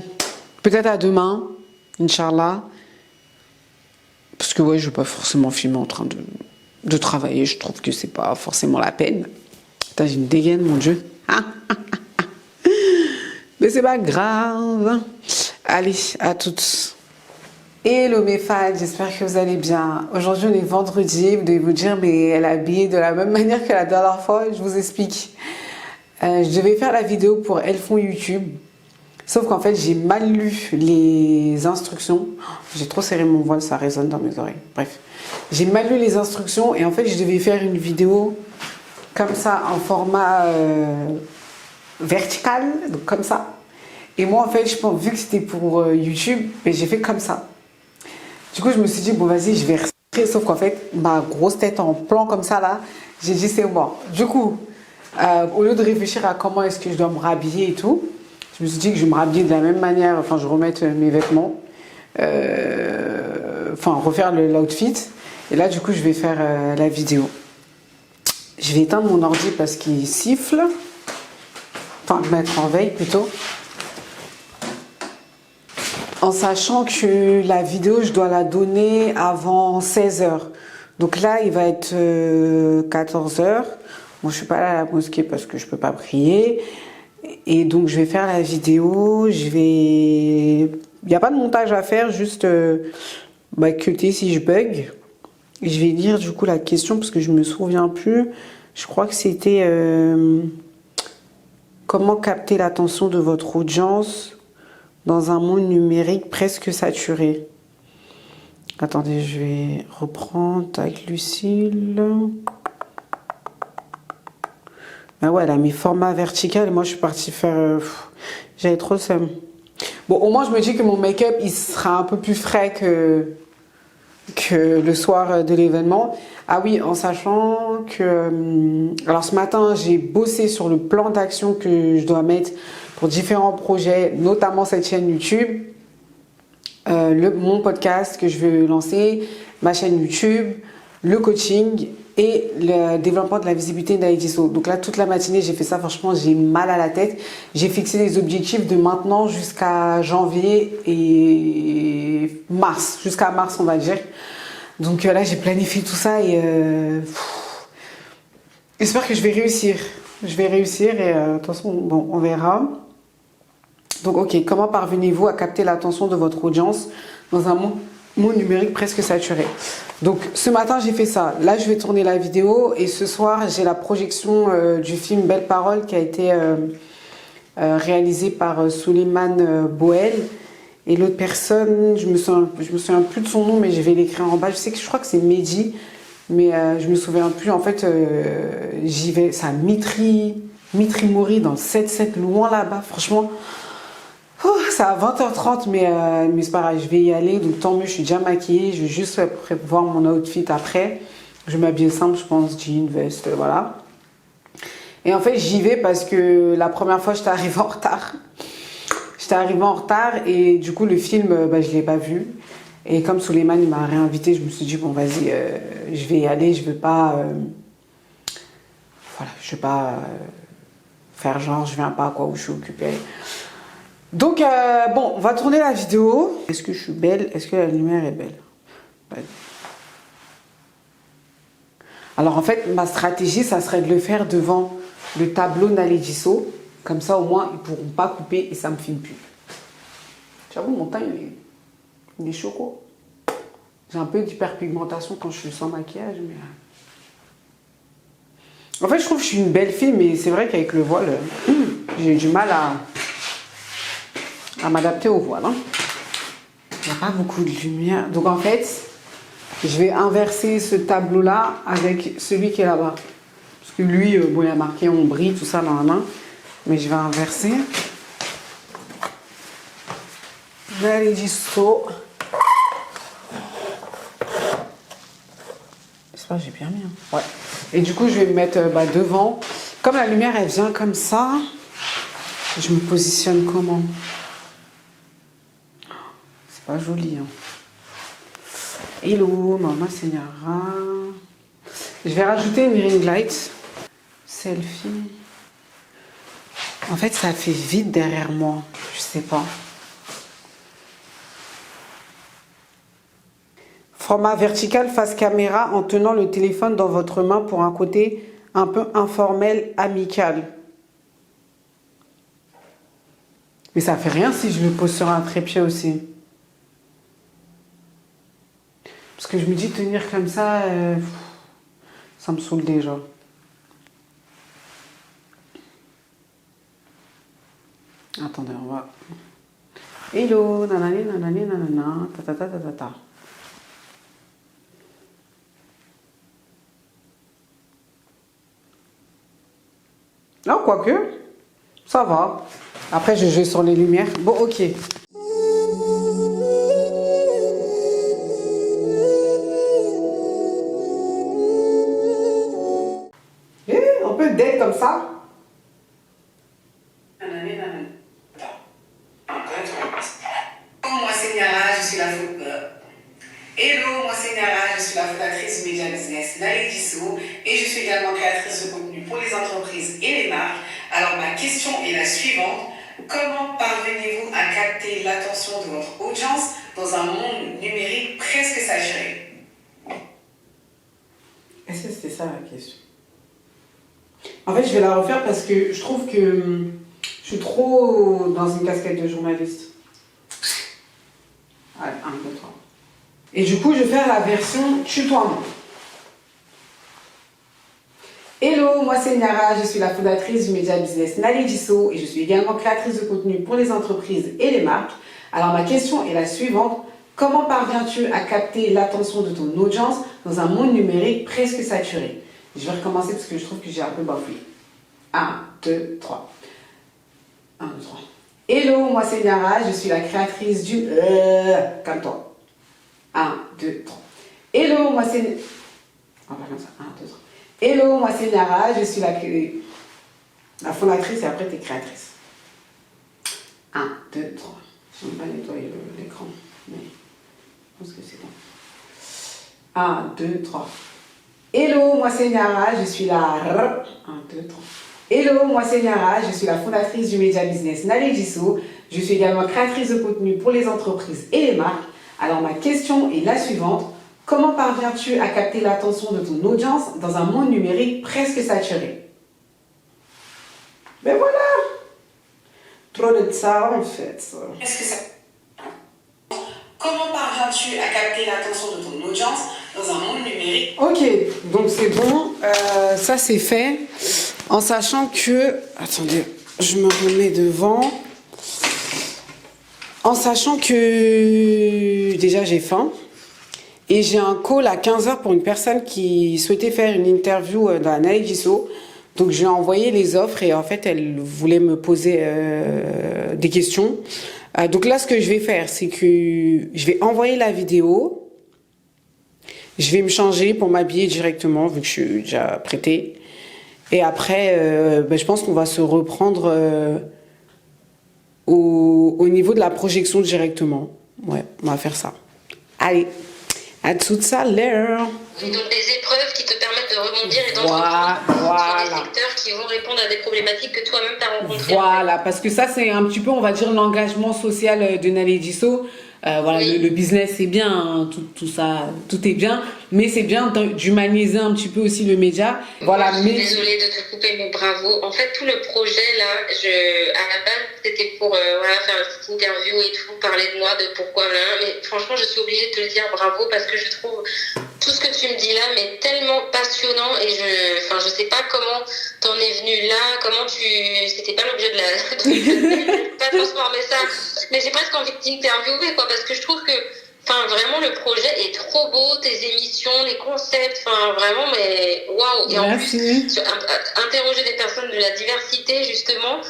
Peut-être à demain, Inch'Allah. Parce que, ouais, je ne vais pas forcément filmer en train de travailler. Je trouve que c'est pas forcément la peine. Putain, j'ai une dégaine, mon Dieu. Mais c'est pas grave. Allez, à toutes. Hello mes fans, j'espère que vous allez bien. Aujourd'hui on est vendredi, vous devez vous dire mais elle est habillée de la même manière que la dernière fois, je vous explique. Je devais faire la vidéo pour Elles font YouTube, sauf qu'en fait j'ai mal lu les instructions. J'ai trop serré mon voile, ça résonne dans mes oreilles. Bref, j'ai mal lu les instructions et en fait je devais faire une vidéo comme ça en format vertical, donc comme ça. Et moi en fait je pense, vu que c'était pour YouTube, mais j'ai fait comme ça. Du coup, je me suis dit, bon, vas-y, je vais rester. Sauf qu'en fait, ma grosse tête en plan comme ça, là, j'ai dit, c'est moi. Du coup, au lieu de réfléchir à comment est-ce que je dois me rhabiller et tout, je me suis dit que je vais me rhabiller de la même manière, enfin, je remette mes vêtements, enfin, refaire l'outfit. Et là, du coup, je vais faire la vidéo. Je vais éteindre mon ordi parce qu'il siffle. Enfin, le mettre en veille plutôt. En sachant que la vidéo, je dois la donner avant 16h. Donc là, il va être 14h. Bon, je suis pas là à la mosquée parce que je peux pas prier. Et donc, je vais faire la vidéo. Il n'y a pas de montage à faire, juste cuter si je bug. Et je vais lire du coup la question parce que je me souviens plus. Je crois que c'était comment capter l'attention de votre audience dans un monde numérique presque saturé. Attendez, je vais reprendre avec Lucille. Ah ouais, elle a mis format vertical et moi je suis partie faire... J'avais trop le seum. Bon, au moins je me dis que mon make-up il sera un peu plus frais que le soir de l'événement. Ah oui, en sachant que... alors ce matin, j'ai bossé sur le plan d'action que je dois mettre pour différents projets, notamment cette chaîne YouTube, mon podcast que je veux lancer, ma chaîne YouTube, le coaching et le développement de la visibilité d'Aïdiso. Donc là, toute la matinée, j'ai fait ça. Franchement, j'ai mal à la tête. J'ai fixé les objectifs de maintenant jusqu'à janvier et mars. Jusqu'à mars, on va dire. Donc là, j'ai planifié tout ça et j'espère que je vais réussir. Je vais réussir et de toute façon, bon, on verra. Donc, ok, comment parvenez-vous à capter l'attention de votre audience dans un monde numérique presque saturé? Donc, ce matin, j'ai fait ça. Là, je vais tourner la vidéo et ce soir, j'ai la projection du film Belle Parole qui a été réalisé par Souleymane Boel. Et l'autre personne, je me souviens plus de son nom, mais je vais l'écrire en bas. Je crois que c'est Mehdi, mais je me souviens plus. En fait, j'y vais. C'est à Mitri Mori dans le 7-7, loin là-bas. Franchement, c'est à 20h30, mais c'est pas grave, je vais y aller. Donc tant mieux, je suis déjà maquillée. Je vais juste voir mon outfit après. Je vais m'habiller simple, je pense, jean, veste, voilà. Et en fait, j'y vais parce que la première fois, j'étais arrivée en retard. J'étais arrivée en retard et du coup, le film, je ne l'ai pas vu. Et comme Souleymane, il m'a réinvité, je me suis dit, bon, vas-y, je vais y aller. Je ne veux pas... voilà, je ne vais pas faire genre, je viens pas, quoi, où je suis occupée. Donc, bon, on va tourner la vidéo. Est-ce que je suis belle? Est-ce que la lumière est belle? Ouais. Alors, en fait, ma stratégie, ça serait de le faire devant le tableau Naledisso. Comme ça, au moins, ils ne pourront pas couper et ça ne me filme plus. J'avoue, mon teint, il est chaud, quoi. J'ai un peu d'hyperpigmentation quand je suis sans maquillage, mais... En fait, je trouve que je suis une belle fille, mais c'est vrai qu'avec le voile, j'ai du mal à m'adapter au voile. Hein. Il n'y a pas beaucoup de lumière. Donc, en fait, je vais inverser ce tableau-là avec celui qui est là-bas. Parce que lui, bon, il a marqué on brille, tout ça, dans la main. Mais je vais inverser. Naledisso. J'espère que j'ai bien mis. Hein. Ouais. Et du coup, je vais me mettre devant. Comme la lumière, elle vient comme ça, je me positionne comment? C'est pas joli. Hein. Hello, maman Senyara. Je vais rajouter une ring light. Selfie. En fait, ça fait vide derrière moi. Je sais pas. Format vertical face caméra en tenant le téléphone dans votre main pour un côté un peu informel, amical. Mais ça fait rien si je le pose sur un trépied aussi. Parce que je me dis tenir comme ça, ça me saoule déjà. Attendez, on va... Hello, nanani, nanani, nanana, ta ta ta ta ta ta. Non, quoique, ça va. Après, je joue sur les lumières. Bon, ok. Et on peut date comme ça. Moi, c'est Niara, je suis la Hello, moi c'est Niara, je suis la fondatrice du Média Business Naledisso et je suis également créatrice de contenu pour les entreprises et les marques. Alors ma question est la suivante. Comment parvenez-vous à capter l'attention de votre audience dans un monde numérique presque saturé? Est-ce que c'était ça la question? En fait, je vais la refaire parce que je trouve que je suis trop dans une casquette de journaliste. Allez, 1, 2, 3. Et du coup, je vais faire la version tutoiement. Hello, moi c'est Niara, je suis la fondatrice du Média Business Naledisso et je suis également créatrice de contenu pour les entreprises et les marques. Alors ma question est la suivante. Comment parviens-tu à capter l'attention de ton audience dans un monde numérique presque saturé? Je vais recommencer parce que je trouve que j'ai un peu bafouillé. 1, 2, 3. 1, 2, 3. Hello, moi c'est Niara, je suis la créatrice du... Calme-toi. 1, 2, 3. Hello, moi c'est... On va faire comme ça. 1, 2, 3. Hello, moi c'est Niara, je suis la fondatrice et après tu es créatrice. 1, 2, 3. Je ne vais pas nettoyer l'écran, mais je pense que c'est bon. 1, 2, 3. Hello, moi c'est Niara, je suis la... 1, 2, 3. Hello, moi c'est Niara, je suis la fondatrice du Média Business Naledisso. Je suis également créatrice de contenu pour les entreprises et les marques. Alors ma question est la suivante. Comment parviens-tu à capter l'attention de ton audience dans un monde numérique presque saturé? Ben voilà! Trop de ça en fait. Est-ce que ça... Comment parviens-tu à capter l'attention de ton audience dans un monde numérique? Ok, donc c'est bon. Ça c'est fait. En sachant que... Attendez, je me remets devant. En sachant que déjà j'ai faim. Et j'ai un call à 15h pour une personne qui souhaitait faire une interview dans Nale Gisso. Donc je lui ai envoyé les offres et en fait elle voulait me poser des questions. Donc là ce que je vais faire c'est que je vais envoyer la vidéo. Je vais me changer pour m'habiller directement vu que je suis déjà prêtée. Et après je pense qu'on va se reprendre au niveau de la projection directement. Ouais, on va faire ça. Allez. À tout à l'heure. Donc des épreuves qui te permettent de rebondir et voilà. sur des secteurs qui vont répondre à des problématiques que toi-même tu as rencontrées. Voilà, parce que ça c'est un petit peu, on va dire, l'engagement social de Nale Gisso. Voilà, Oui. le business c'est bien, hein, tout ça, tout est bien, mais c'est bien d'humaniser un petit peu aussi le média. Voilà, Je suis mais désolée de te couper, mais bravo. En fait, tout le projet là, à la base, c'était pour faire une petite interview et tout, parler de moi, de pourquoi là. Mais franchement, je suis obligée de te le dire bravo parce que je trouve tout ce que tu me dis là, mais tellement passionnant et je sais pas comment t'en es venu là, c'était pas l'objet de pas transformer ça, mais j'ai presque envie de t'interviewer quoi, parce que je trouve que, vraiment le projet est trop beau, tes émissions, les concepts, vraiment, mais waouh. Et en plus, interroger des personnes de la diversité justement.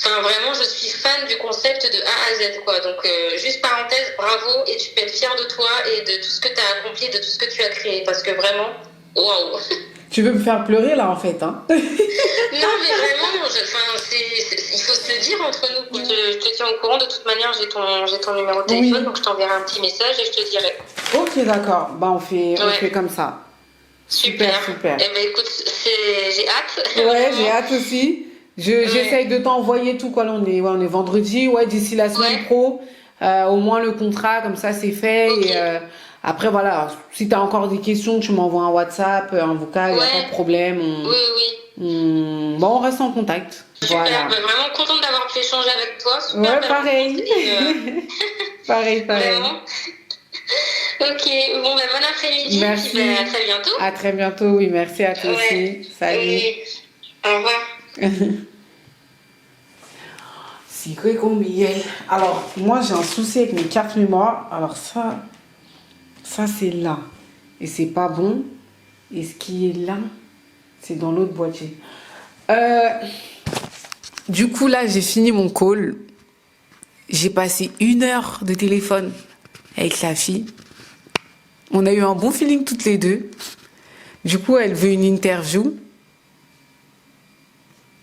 Vraiment, je suis fan du concept de A à Z, quoi. Donc, juste parenthèse, bravo, et tu peux être fier de toi et de tout ce que tu as accompli, de tout ce que tu as créé, parce que vraiment, waouh. tu veux me faire pleurer là en fait, hein. Non, mais vraiment, il faut se le dire entre nous. Je te tiens au courant, de toute manière, j'ai ton numéro de téléphone, donc je t'enverrai un petit message et je te dirai. Ok, d'accord, bah on fait comme ça. Super. Super. Eh ben écoute, j'ai hâte. Ouais, j'ai hâte aussi. J'essaye de t'envoyer tout, quoi. Là, on est vendredi. Ouais, d'ici la semaine pro. Au moins le contrat, comme ça, c'est fait. Okay. Et après, voilà. Si tu as encore des questions, tu m'envoies un WhatsApp, un vocal, il n'y a pas de problème. Oui. Bon, on reste en contact. Super. Voilà. Vraiment contente d'avoir pu échanger avec toi. Super. Ouais, pareil. pareil. Vraiment. Ok, bon après-midi. Merci. Puis, à très bientôt. À très bientôt, oui, merci à toi aussi. Salut. Oui. Au revoir. Secret combien. Alors, moi j'ai un souci avec mes cartes mémoire. Alors ça c'est là. Et c'est pas bon. Et ce qui est là, c'est dans l'autre boîtier. Du coup, là, j'ai fini mon call. J'ai passé 1 heure de téléphone avec la fille. On a eu un bon feeling toutes les deux. Du coup, elle veut une interview.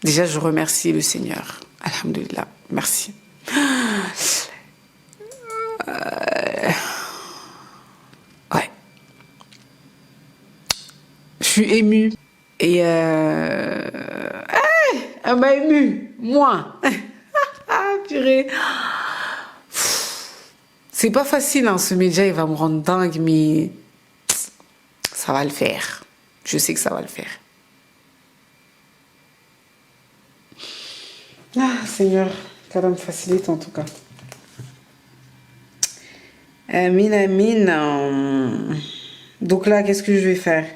Déjà, je remercie le Seigneur. Alhamdulillah. Merci. Ouais. Je suis émue. Et elle m'a émue. Moi. Ah, purée. C'est pas facile, hein, ce média, il va me rendre dingue, mais ça va le faire. Je sais que ça va le faire. Ah, Seigneur, qu'Allah me facilite en tout cas. Amin, amin. Donc là, qu'est-ce que je vais faire?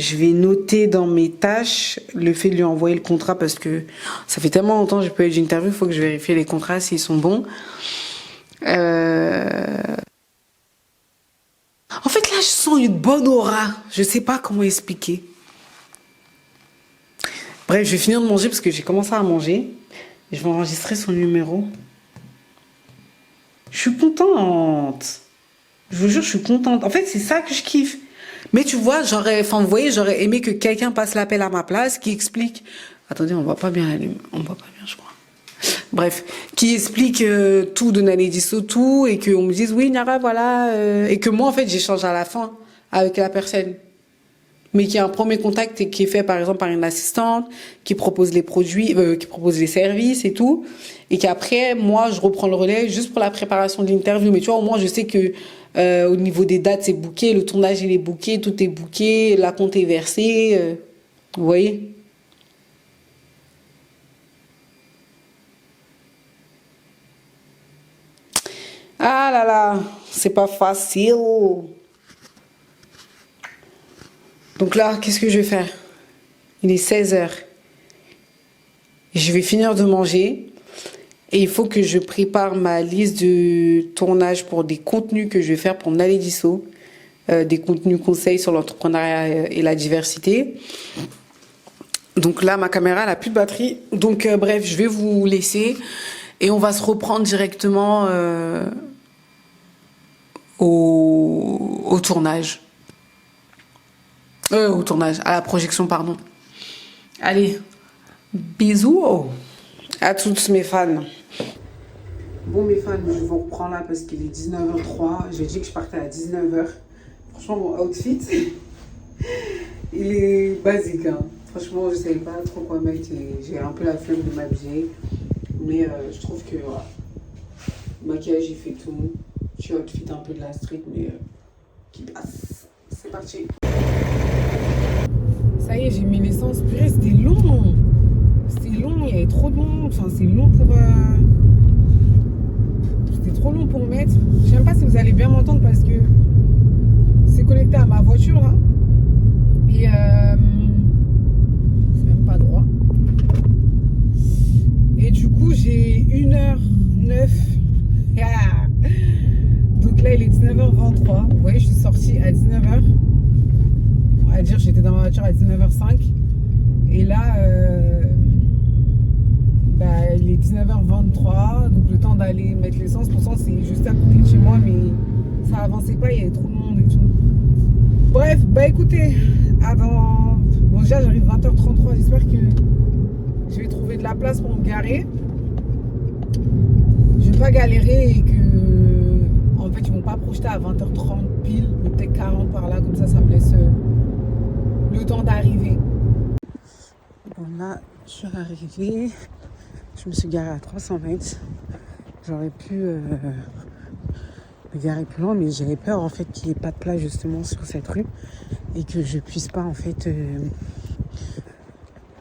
Je vais noter dans mes tâches le fait de lui envoyer le contrat parce que ça fait tellement longtemps que j'ai pas eu d'interview, il faut que je vérifie les contrats s'ils sont bons. En fait, là, je sens une bonne aura. Je sais pas comment expliquer. Bref, je vais finir de manger parce que j'ai commencé à manger. Je vais enregistrer son numéro. Je suis contente. Je vous jure, je suis contente. En fait, c'est ça que je kiffe. Mais tu vois, vous voyez, j'aurais aimé que quelqu'un passe l'appel à ma place, qui explique... Attendez, on voit pas bien la lumière. On voit pas bien, je crois. Bref, qui explique tout de Nale Gisso, tout, et qu'on me dise, oui, Niara, voilà. Et que moi, en fait, j'échange à la fin avec la personne. Mais qu'il y a un premier contact et qui est fait, par exemple, par une assistante, qui propose les produits, qui propose les services et tout. Et qu'après, moi, je reprends le relais juste pour la préparation de l'interview. Mais tu vois, au moins, je sais que au niveau des dates, c'est booké, le tournage, il est booké, tout est booké, la compte est versée. Vous voyez? Ah là là, c'est pas facile. Donc là, qu'est-ce que je vais faire? Il est 16h. Je vais finir de manger. Et il faut que je prépare ma liste de tournage pour des contenus que je vais faire pour Naledisso. Des contenus conseils sur l'entrepreneuriat et la diversité. Donc là, ma caméra n'a plus de batterie. Donc bref, je vais vous laisser. Et on va se reprendre directement au tournage. Au tournage, à la projection, pardon. Allez, bisous à toutes mes fans. Bon mes fans, je vous reprends là parce qu'il est 19h03. J'ai dit que je partais à 19h. Franchement, mon outfit, il est basique. Hein. Franchement, je ne savais pas trop quoi mettre. J'ai un peu la flemme de m'habiller. Mais je trouve que voilà, le maquillage, il fait tout. Je suis outfit un peu de la street, mais qui passe. C'est parti. Ça y est, j'ai mis l'essence. Purée, c'était long. C'était long, il y avait trop de monde. Enfin, c'est long pour... C'était trop long pour mettre. Je sais même pas si vous allez bien m'entendre parce que c'est connecté à ma voiture, là. Et c'est même pas droit. Et du coup, j'ai 1h09. Ah. Donc là, il est 19h23. Vous voyez, je suis sortie à 19h. On va dire, j'étais dans ma voiture à 19h05. Et là, il est 19h23. Donc le temps d'aller mettre l'essence. Pourtant, c'est juste à côté de chez moi, mais ça avançait pas. Il y avait trop de monde et tout. Bref, écoutez, bon, déjà, j'arrive 20h33. J'espère que je vais trouver de la place pour me garer. Je vais pas galérer et que, en fait, ils vont pas projeter à 20h30 pile, ou peut-être 40 par là, comme ça me laisse le temps d'arriver. Bon, là, je suis arrivée. Je me suis garée à 300 mètres. J'aurais pu me garer plus loin, mais j'avais peur, en fait, qu'il n'y ait pas de place, justement, sur cette rue et que je puisse pas, en fait,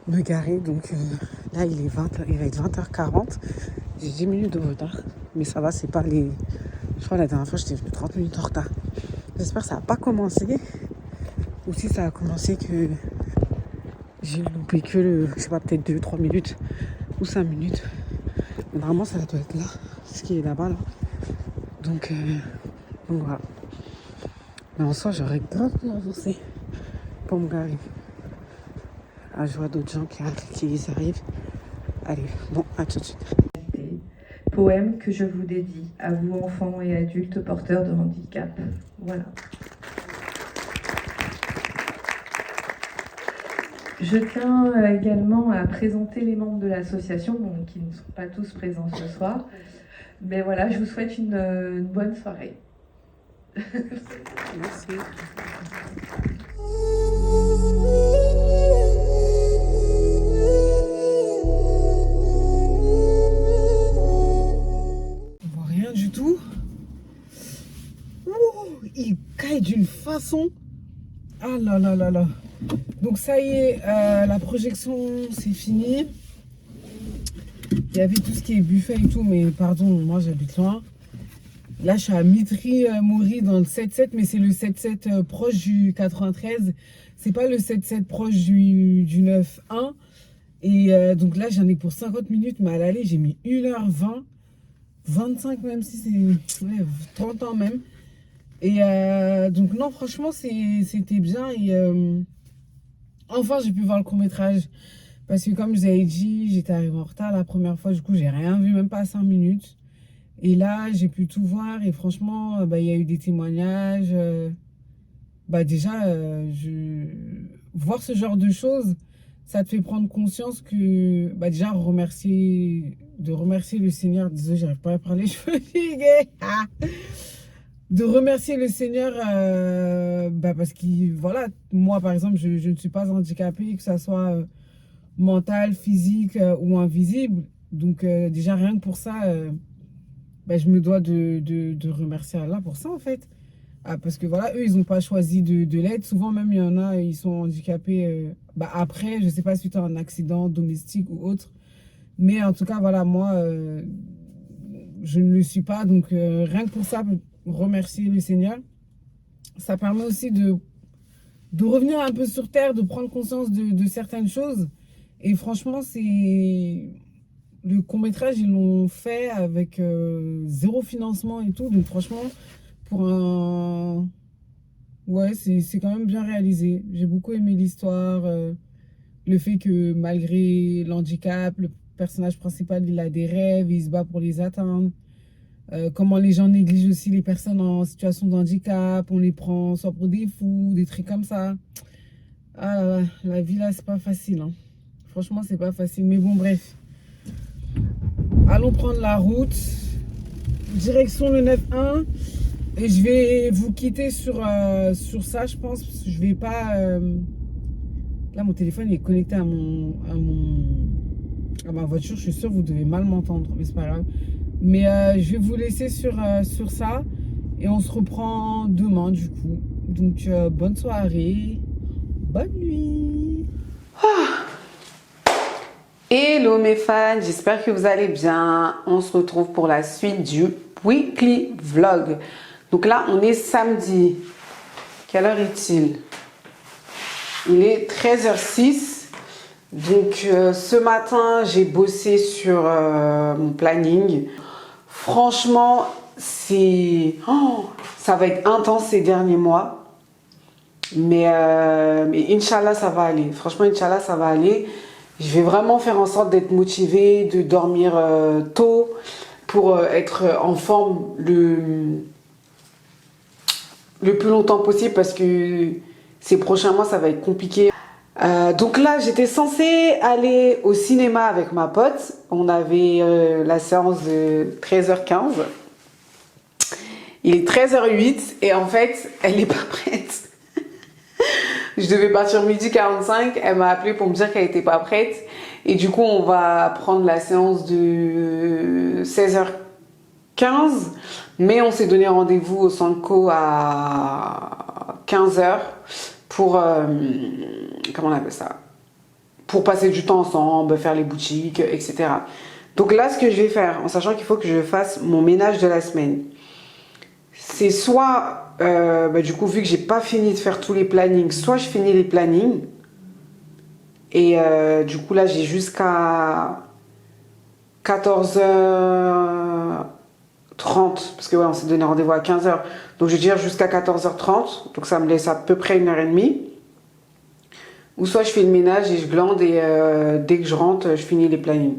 me garer. Donc là, il va être 20h40. J'ai 10 minutes de retard, mais ça va, c'est pas les... Je crois la dernière fois, j'étais venue 30 minutes en retard. J'espère que ça n'a pas commencé. Ou si ça a commencé, que j'ai loupé que je sais pas, peut-être 2-3 minutes ou 5 minutes. Mais normalement, ça doit être là, ce qui est là-bas, là. Donc voilà. Mais en soi, j'aurais grave pu avancer pour me garer. Ah, je vois d'autres gens qui arrivent. Allez, bon, à tout de suite. Poème que je vous dédie, à vous enfants et adultes porteurs de handicap. Voilà. Je tiens également à présenter les membres de l'association, qui ne sont pas tous présents ce soir. Mais voilà, je vous souhaite une bonne soirée. Merci. Du tout. Ouh, il caille d'une façon. Ah là là là là. Donc ça y est, la projection c'est fini. Il y avait tout ce qui est buffet et tout, mais pardon, moi j'habite loin. Là je suis à Mitry-Maury dans le 7-7, mais c'est le 7-7 proche du 93. C'est pas le 7-7 proche du 9-1. Et donc là j'en ai pour 50 minutes, mais à l'aller j'ai mis 1h20. 25 même si c'est 30 ans même. Et donc non, franchement c'était bien. Et enfin j'ai pu voir le court-métrage. Parce que comme je vous avais dit, j'étais arrivée en retard la première fois. Du coup j'ai rien vu, même pas 5 minutes. Et là j'ai pu tout voir. Et franchement il y a eu des témoignages. Déjà voir ce genre de choses, ça te fait prendre conscience que déjà de remercier le Seigneur. Désolé, j'arrive pas à parler, je suis fatiguée. De remercier le Seigneur parce que voilà, moi par exemple je ne suis pas handicapée, que ça soit mental, physique ou invisible. Donc déjà rien que pour ça, je me dois de remercier Allah pour ça en fait. Parce que voilà, eux ils n'ont pas choisi de l'aide. Souvent même il y en a, ils sont handicapés après, je sais pas, suite à un accident domestique ou autre. Mais en tout cas voilà, moi je ne le suis pas. Donc rien que pour ça, remercier le Seigneur. Ça permet aussi de revenir un peu sur terre, de prendre conscience de certaines choses. Et franchement, c'est... Le court-métrage, ils l'ont fait avec zéro financement et tout. Donc franchement, pour un... Ouais, c'est quand même bien réalisé. J'ai beaucoup aimé l'histoire. Le fait que malgré l'handicap, le personnage principal, il a des rêves, il se bat pour les atteindre. Comment les gens négligent aussi les personnes en situation de handicap. On les prend soit pour des fous, des trucs comme ça. Ah là là, la vie là, c'est pas facile. Hein. Franchement, c'est pas facile. Mais bon, bref. Allons prendre la route. Direction le 9-1. Et je vais vous quitter sur ça, je pense. Parce que je vais pas... Là, mon téléphone est connecté à ma voiture. Je suis sûre que vous devez mal m'entendre. Mais c'est pas grave. Mais je vais vous laisser sur ça. Et on se reprend demain, du coup. Donc, bonne soirée. Bonne nuit. Hello mes fans, j'espère que vous allez bien. On se retrouve pour la suite du weekly vlog. Donc là, on est samedi. Quelle heure est-il? Il est 13h06. Donc ce matin, j'ai bossé sur mon planning. Franchement, ça va être intense ces derniers mois. Mais Inch'Allah, ça va aller. Franchement, Inch'Allah, ça va aller. Je vais vraiment faire en sorte d'être motivée, de dormir tôt pour être en forme le plus longtemps possible parce que ces prochains mois, ça va être compliqué. Donc là, j'étais censée aller au cinéma avec ma pote. On avait la séance de 13h15. Il est 13h08 et en fait, elle n'est pas prête. Je devais partir 12h45, elle m'a appelé pour me dire qu'elle n'était pas prête. Et du coup, on va prendre la séance de 16h15. Mais on s'est donné rendez-vous au Sanko à 15h pour... comment on appelle ça? Pour passer du temps ensemble, faire les boutiques, etc. Donc là, ce que je vais faire, en sachant qu'il faut que je fasse mon ménage de la semaine, c'est soit... du coup, vu que j'ai pas fini de faire tous les plannings, soit je finis les plannings et du coup là j'ai jusqu'à 14h30 parce que ouais, on s'est donné rendez-vous à 15h, donc je vais dire jusqu'à 14h30, donc ça me laisse à peu près 1h30. Ou soit je fais le ménage et je glande et dès que je rentre, je finis les plannings.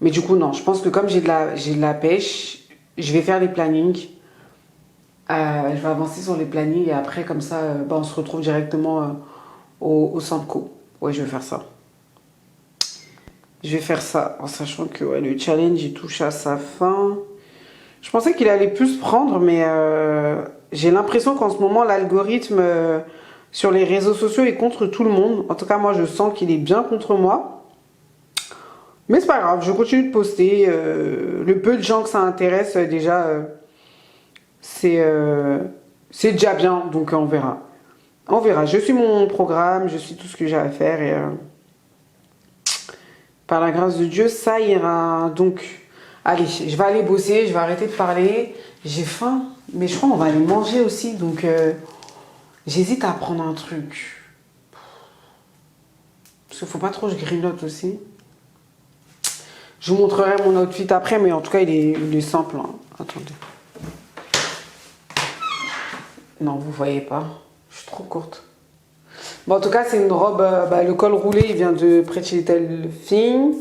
Mais du coup non, je pense que comme j'ai de la pêche, je vais faire les plannings. Je vais avancer sur les plannings et après, comme ça, on se retrouve directement au Sanko. Ouais, je vais faire ça. Je vais faire ça en sachant que ouais, le challenge, il touche à sa fin. Je pensais qu'il allait plus prendre, mais j'ai l'impression qu'en ce moment, l'algorithme sur les réseaux sociaux est contre tout le monde. En tout cas, moi, je sens qu'il est bien contre moi. Mais c'est pas grave, je continue de poster. Le peu de gens que ça intéresse, déjà... c'est déjà bien, donc on verra. On verra, je suis mon programme, je suis tout ce que j'ai à faire et par la grâce de Dieu, ça ira. Donc, allez, je vais aller bosser, je vais arrêter de parler. J'ai faim, mais je crois qu'on va aller manger aussi, donc j'hésite à prendre un truc. Parce qu'il faut pas trop que je grignote aussi. Je vous montrerai mon outfit après, mais en tout cas, il est simple. Hein. Attendez. Non, vous voyez pas. Je suis trop courte. Bon, en tout cas, c'est une robe... le col roulé, il vient de Pretty Little Thing.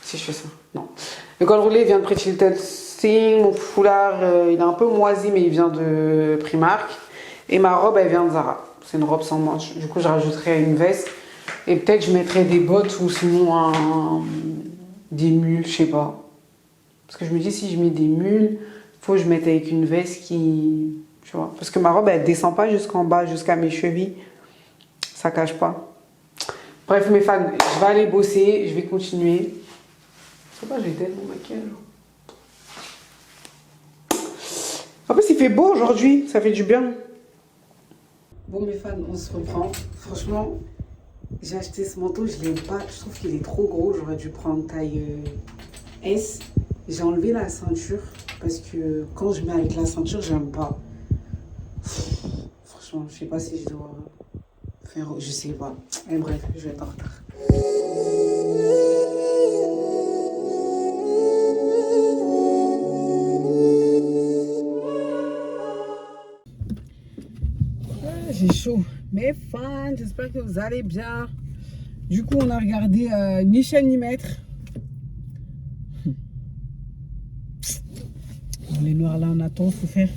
Si je fais ça. Non. Le col roulé, il vient de Pretty Little Thing. Mon foulard, il est un peu moisi, mais il vient de Primark. Et ma robe, elle vient de Zara. C'est une robe sans manches. Du coup, je rajouterai une veste. Et peut-être je mettrai des bottes ou sinon des mules, je sais pas. Parce que je me dis, si je mets des mules, faut que je mette avec une veste qui... Tu vois, parce que ma robe, elle descend pas jusqu'en bas, jusqu'à mes chevilles. Ça cache pas. Bref, mes fans, je vais aller bosser, je vais continuer. Je sais pas, j'ai tellement maquillage. En plus, il fait beau aujourd'hui, ça fait du bien. Bon, mes fans, on se reprend. Franchement, j'ai acheté ce manteau, je l'aime pas. Je trouve qu'il est trop gros, j'aurais dû prendre taille S. J'ai enlevé la ceinture parce que quand je mets avec la ceinture, j'aime pas. Franchement, franchement. Je sais pas si je dois faire... Je sais pas. Et bref, je vais être en retard. J'ai chaud. Mes fans, j'espère que vous allez bien. Du coup, on a regardé Ni chaîne ni maître. Les noirs là, on a trop souffert.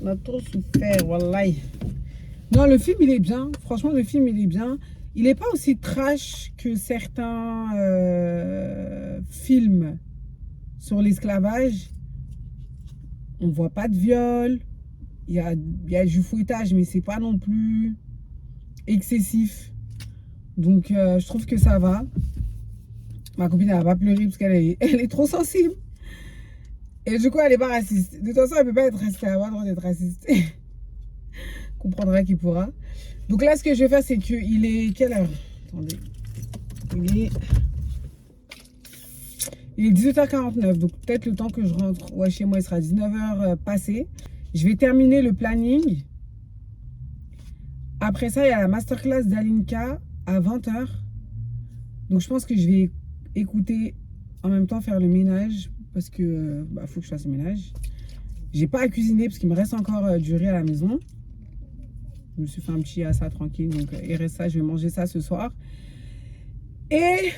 On a trop souffert, wallahi. Non, le film, il est bien. Franchement, le film, il est bien. Il n'est pas aussi trash que certains films sur l'esclavage. On voit pas de viol. Il y a du fouettage, mais c'est pas non plus excessif. Donc, je trouve que ça va. Ma copine, elle va pas pleurer parce qu'elle est trop sensible. Et du coup, elle n'est pas raciste. De toute façon, elle ne peut pas être raciste. Elle n'a pas le droit d'être raciste. Comprendra qui pourra. Donc là, ce que je vais faire, c'est qu'il est... Quelle heure? Attendez. Il est 18h49. Donc peut-être le temps que je rentre chez moi, il sera 19h passé. Je vais terminer le planning. Après ça, il y a la masterclass d'Alinka à 20h. Donc je pense que je vais écouter en même temps, faire le ménage. Parce que faut que je fasse le ménage. J'ai pas à cuisiner parce qu'il me reste encore du riz à la maison. Je me suis fait un petit assa tranquille. Donc il reste ça, je vais manger ça ce soir. Et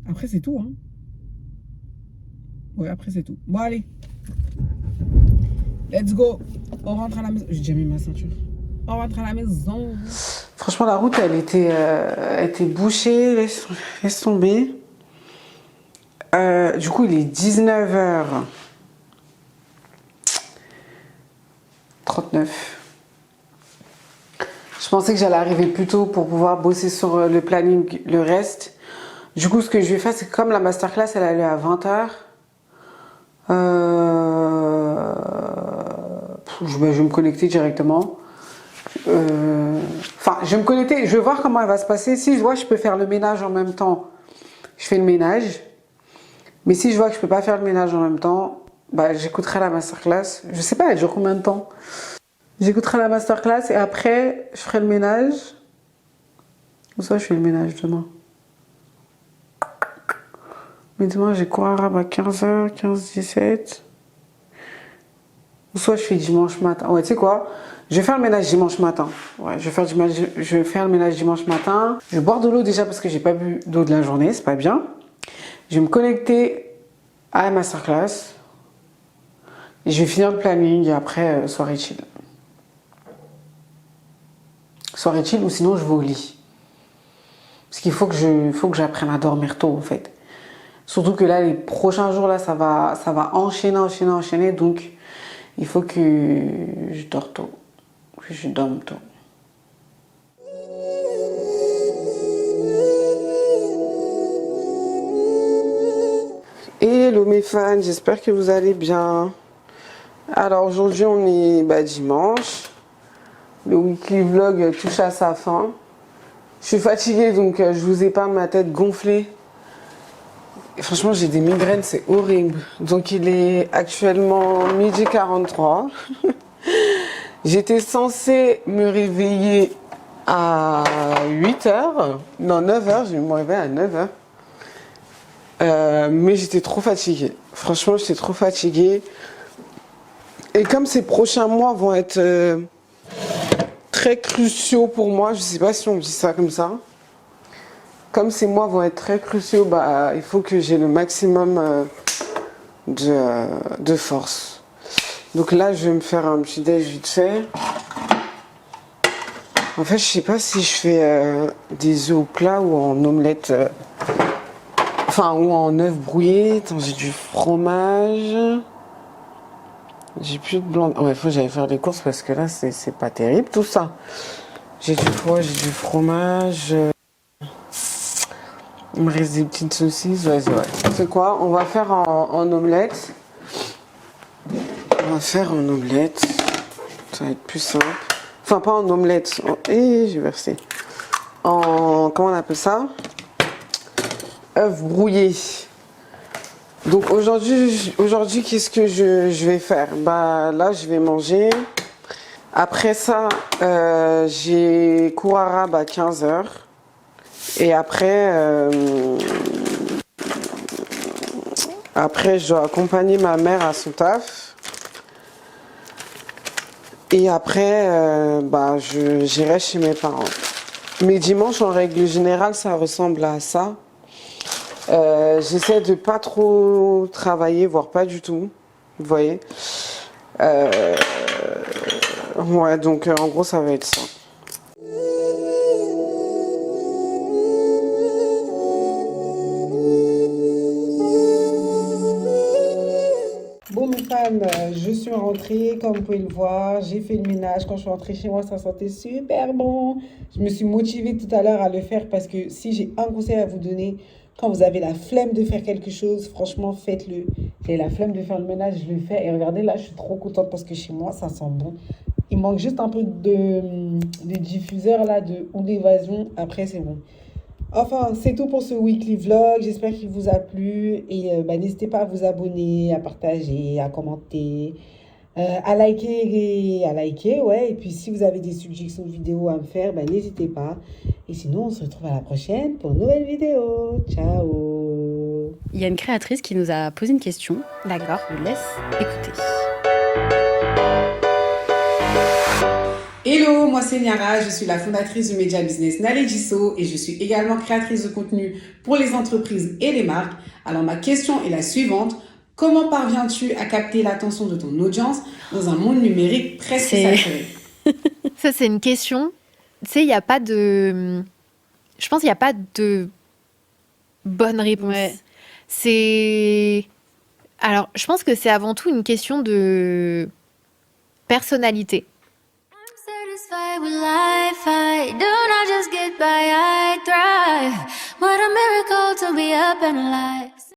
après c'est tout. Hein. Ouais, après c'est tout. Bon allez. Let's go. On rentre à la maison. J'ai déjà mis ma ceinture. On rentre à la maison. Franchement la route elle était bouchée. Laisse tomber. Du coup, il est 19h39. Je pensais que j'allais arriver plus tôt pour pouvoir bosser sur le planning, le reste. Du coup, ce que je vais faire, c'est que comme la masterclass, elle allait à 20h. Je vais me connecter directement. Enfin, je vais me connecter, je vais voir comment elle va se passer. Si je vois que je peux faire le ménage en même temps, je fais le ménage. Mais si je vois que je peux pas faire le ménage en même temps, j'écouterai la masterclass. Je sais pas, elle dure combien de temps? J'écouterai la masterclass et après, je ferai le ménage. Ou soit je fais le ménage demain. Mais demain, j'ai cours arabe à 15h, 15-17. Ou soit je fais dimanche matin. Ouais, tu sais quoi? Je vais faire le ménage dimanche matin. Ouais, je vais faire le ménage dimanche matin. Je vais boire de l'eau déjà parce que j'ai pas bu d'eau de la journée, c'est pas bien. Je vais me connecter à la masterclass. Et je vais finir le planning et après, soirée chill. Soirée chill ou sinon je vais au lit. Parce qu'il faut que j'apprenne à dormir tôt en fait. Surtout que là, les prochains jours, là, ça va enchaîner. Donc, il faut que je dors tôt. Que je dorme tôt. Hello mes fans, j'espère que vous allez bien. Alors aujourd'hui on est dimanche. Le weekly vlog touche à sa fin. Je suis fatiguée donc je vous épargne ma tête gonflée. Et franchement j'ai des migraines, c'est horrible. Donc il est actuellement 12h43. J'étais censée me réveiller à 8h. Non 9h, je vais me réveiller à 9h. Mais j'étais trop fatiguée. Franchement, j'étais trop fatiguée. Et comme ces prochains mois vont être très cruciaux pour moi, je sais pas si on dit ça comme ça. Comme ces mois vont être très cruciaux, il faut que j'ai le maximum de force. Donc là, je vais me faire un petit déj vite fait. En fait, je sais pas si je fais des œufs au plat ou en omelette. Ou en œuf brouillé. Attends, j'ai du fromage. J'ai plus de blanc. Ouais, il faut que j'aille faire des courses parce que là, c'est pas terrible tout ça. J'ai du foie, j'ai du fromage. Il me reste des petites saucisses. Vas-y, ouais. C'est quoi? On va faire en omelette. On va faire en omelette. Ça va être plus simple. Enfin, pas en omelette. J'ai versé. Comment on appelle ça? Œuf brouillé. Donc aujourd'hui, qu'est-ce que je vais faire? Bah là, je vais manger. Après ça, j'ai cours arabe à 15h. Et après, je dois accompagner ma mère à son taf. Et après, j'irai chez mes parents. Mes dimanches, en règle générale, ça ressemble à ça. J'essaie de pas trop travailler, voire pas du tout. Vous voyez. Ouais, donc en gros, ça va être ça. Bon, mes femmes, je suis rentrée, comme vous pouvez le voir, j'ai fait le ménage. Quand je suis rentrée chez moi, ça sentait super bon. Je me suis motivée tout à l'heure à le faire parce que si j'ai un conseil à vous donner, quand vous avez la flemme de faire quelque chose, franchement, faites-le. J'ai la flemme de faire le ménage, je le fais. Et regardez, là, je suis trop contente parce que chez moi, ça sent bon. Il manque juste un peu de diffuseur là, de ondes d'évasion. Après, c'est bon. Enfin, c'est tout pour ce weekly vlog. J'espère qu'il vous a plu. Et n'hésitez pas à vous abonner, à partager, à commenter, à liker, ouais. Et puis, si vous avez des suggestions de vidéos à me faire, n'hésitez pas. Et sinon, on se retrouve à la prochaine pour une nouvelle vidéo. Ciao! Il y a une créatrice qui nous a posé une question. D'accord. Je vous laisse écouter. Hello, moi c'est Niara, je suis la fondatrice du média business Nalediso et je suis également créatrice de contenu pour les entreprises et les marques. Alors ma question est la suivante. Comment parviens-tu à capter l'attention de ton audience dans un monde numérique presque saturé? Ça, c'est une question. Tu sais, il n'y a pas de... Je pense qu'il n'y a pas de bonne réponse. Ouais. C'est... Alors, je pense que c'est avant tout une question de personnalité. Satisfied with life, I do not just get by, I thrive. What a miracle to be up and alive.